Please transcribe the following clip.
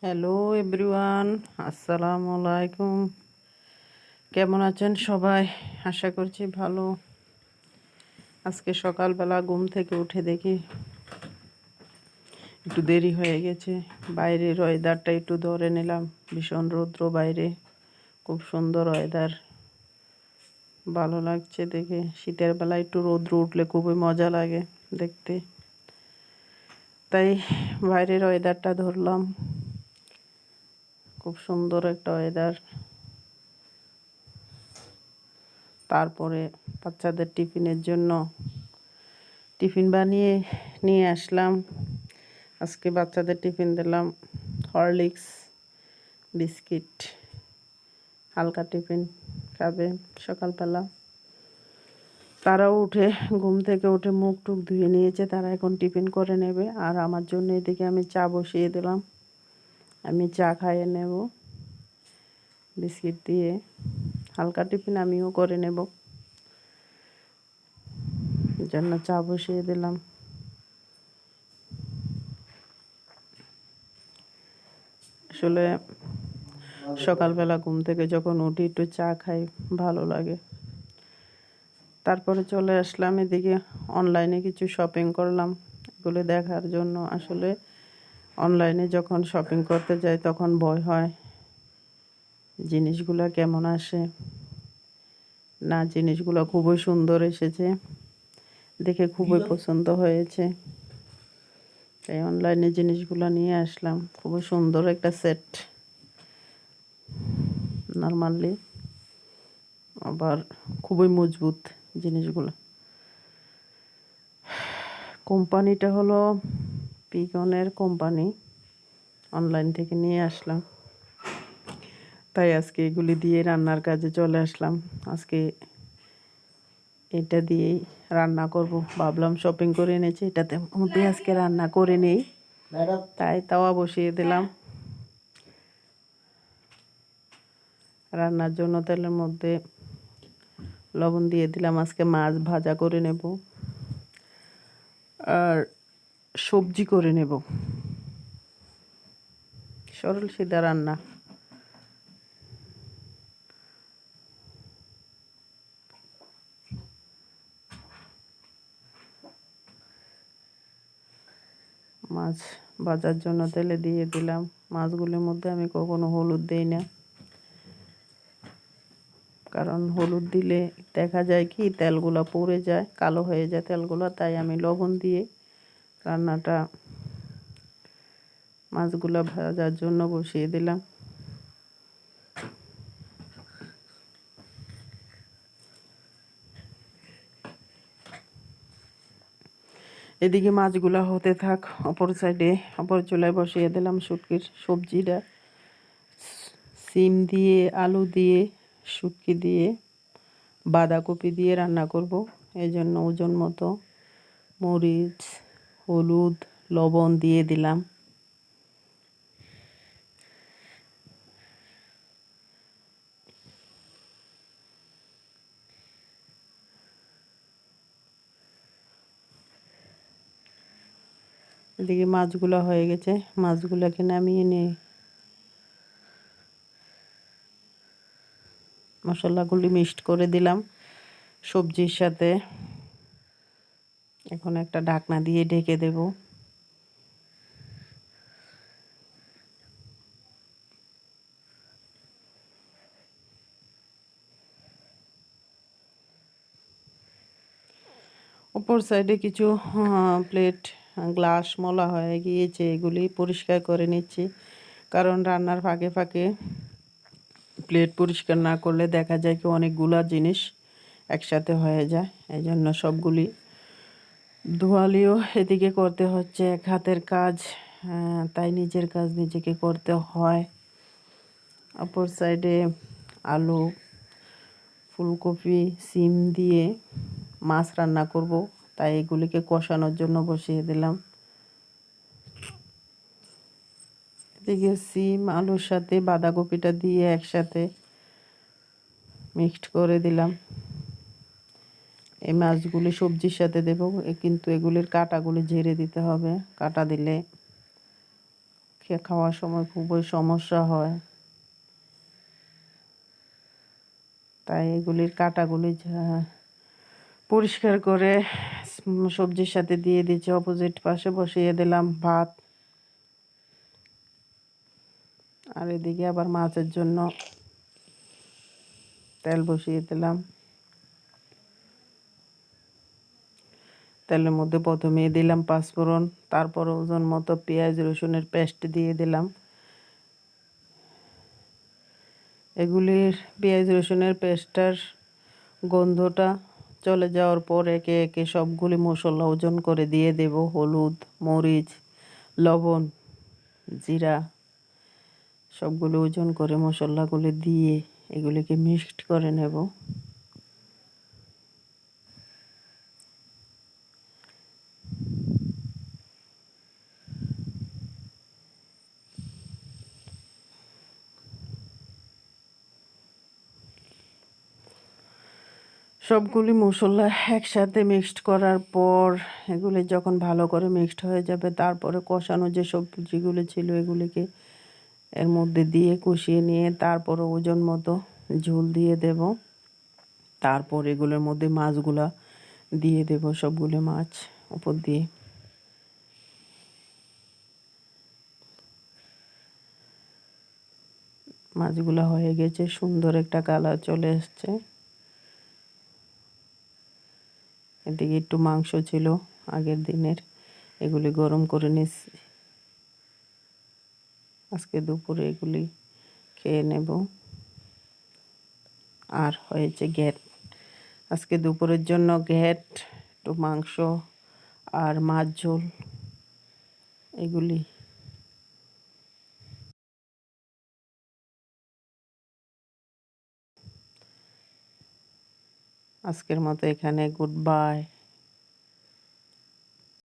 Hello everyone, আসসালামু আলাইকুম। কেমন আছেন সবাই? আশা করছি ভালো। আজকে সকালবেলা ঘুম থেকে উঠে দেখি একটু দেরি হয়ে গেছে। বাইরের ওয়েদারটা একটু ধরে নিলাম। ভীষণ রৌদ্র বাইরে, খুব সুন্দর ওয়েদার, ভালো লাগছে দেখে। শীতের বেলা একটু রৌদ্র উঠলে খুবই মজা লাগে দেখতে, তাই বাইরের ওয়েদারটা ধরলাম। খুব সুন্দর একটা ওয়েদার। তারপরে বাচ্চাদের টিফিনের জন্য টিফিন বানিয়ে নিয়ে আসলাম। আজকে বাচ্চাদের টিফিন দিলাম হরলিক্স বিস্কিট, হালকা টিফিন খাবে সকালবেলা। তারাও উঠে ঘুম থেকে উঠে মুখ টুক ধুয়ে নিয়েছে, তারা এখন টিফিন করে নেবে। আর আমার জন্য এদিকে আমি চা বসিয়ে দিলাম, আমি চা খাইয়ে নেব বিস্কিট দিয়ে। হালকা টিফিন আমিও করে নেব, জন্য চা বসিয়ে দিলাম। আসলে সকালবেলা ঘুম থেকে যখন উঠি একটু চা খাই, ভালো লাগে। তারপরে চলে আসলাম এদিকে, অনলাইনে কিছু শপিং করলাম এগুলো দেখার জন্য। আসলে অনলাইনে যখন শপিং করতে যাই তখন ভয় হয় জিনিসগুলো কেমন আসে না। জিনিসগুলো খুবই সুন্দর এসেছে, দেখে খুবই পছন্দ হয়েছে, তাই অনলাইনে জিনিসগুলো নিয়ে আসলাম। খুবই সুন্দর একটা সেট, নর্মালি আবার খুবই মজবুত জিনিসগুলো। কোম্পানিটা হলো পিকনের কোম্পানি, অনলাইন থেকে নিয়ে আসলাম। তাই আজকে এগুলি দিয়ে রান্নার কাজে চলে আসলাম। আজকে এটা দিয়েই রান্না করব ভাবলাম। শপিং করে এনেছি, এটাতে মধ্যে আজকে রান্না করে নেই, তাই তাওয়া বসিয়ে দিলাম। রান্নার জন্য তেলের মধ্যে লবণ দিয়ে দিলাম। আজকে মাছ ভাজা করে নেব আর সবজি করে নেব, সরল সিধা রান্না। মাছ ভাজার জন্য তেলে দিয়ে দিলাম। মাছগুলির মধ্যে আমি কখনো হলুদ দিই না, কারণ হলুদ দিলে দেখা যায় কি তেলগুলো পুড়ে যায়, কালো হয়ে যায় তেলগুলো। তাই আমি লবণ দিয়ে রান্নাটা, মাছগুলো ভাজার জন্য বসিয়ে দিলাম। এদিকে মাছগুলো হতে থাক, অপর সাইডে অপর চুলায় বসিয়ে দিলাম শুটকির সবজিটা। সিম দিয়ে, আলু দিয়ে, শুটকি দিয়ে, বাঁধাকপি দিয়ে রান্না করব। এই জন্য ওজন মতো মরিচ, হলুদ, লবণ দিয়ে দিলাম। এদিকে মাছগুলো হয়ে গেছে, মাছগুলোকে নামিয়ে নিয়ে মশলাগুলি মিক্সড করে দিলাম সবজির সাথে। এখন একটা ঢাকনা দিয়ে ঢেকে দেব। উপর সাইডে কিছু প্লেট, গ্লাস মলা হয়ে গিয়েছে, এগুলি পরিষ্কার করে নিচ্ছি। কারণ রান্নার ফাঁকে ফাঁকে প্লেট পরিষ্কার না করলে দেখা যায় কি অনেকগুলা জিনিস একসাথে হয়ে যায়। এই জন্য সবগুলি ধোয়ালিও এদিকে করতে হচ্ছে, এক হাতের কাজ, তাই নিজের কাজ নিজেকে করতে হয়। অপর সাইডে আলু, ফুলকপি, সিম দিয়ে মাছ রান্না করব, তাই এগুলিকে কষানোর জন্য বসিয়ে দিলাম। এদিকে সিম আলুর সাথে বাঁধাকপিটা দিয়ে একসাথে মিক্সড করে দিলাম। এই মাছগুলি সবজির সাথে দেব, কিন্তু এগুলির কাঁটাগুলি ঝেড়ে দিতে হবে। কাঁটা দিলে খাওয়ার সময় খুবই সমস্যা হয়, তাই এগুলির কাঁটাগুলি পরিষ্কার করে সবজির সাথে দিয়ে দিচ্ছি। অপোজিট পাশে বসিয়ে দিলাম ভাত, আর এদিকে আবার মাছের জন্য তেল বসিয়ে দিলাম। তেলের মধ্যে প্রথমে দিলাম পাঁচফোড়ন, তারপর ওজন মতো পেঁয়াজ রসুনের পেস্ট দিয়ে দিলাম। এগুলির পেঁয়াজ রসুনের পেস্টটার গন্ধটা চলে যাওয়ার পর একে একে সবগুলি মশলা ওজন করে দিয়ে দেব। হলুদ, মরিচ, লবণ, জিরা সবগুলো ওজন করে মশলাগুলি দিয়ে এগুলিকে মিক্সড করে নেব। সবগুলি মশলা একসাথে মিক্সড করার পর এগুলি যখন ভালো করে মিক্সড হয়ে যাবে, তারপরে কষানো যে সবজিগুলো ছিল এগুলিকে এর মধ্যে দিয়ে কষিয়ে নিয়ে তারপরে ওজন মতো ঝোল দিয়ে দেব। তারপর এগুলোর মধ্যে মাছগুলা দিয়ে দেব, সবগুলো মাছ উপর দিয়ে। মাছগুলো হয়ে গেছে, সুন্দর একটা কালার চলে এসছে। এদিকে একটু মাংস ছিল আগের দিনের, এগুলি গরম করে নিচ্ছি। আজকে দুপুরে এগুলি খেয়ে নেব। আর হয়েছে ঘ্যাট, আজকে দুপুরের জন্য ঘ্যাট, একটু মাংস আর মাছ ঝোল এগুলি। আজকের মতো এখানে গুড বাই।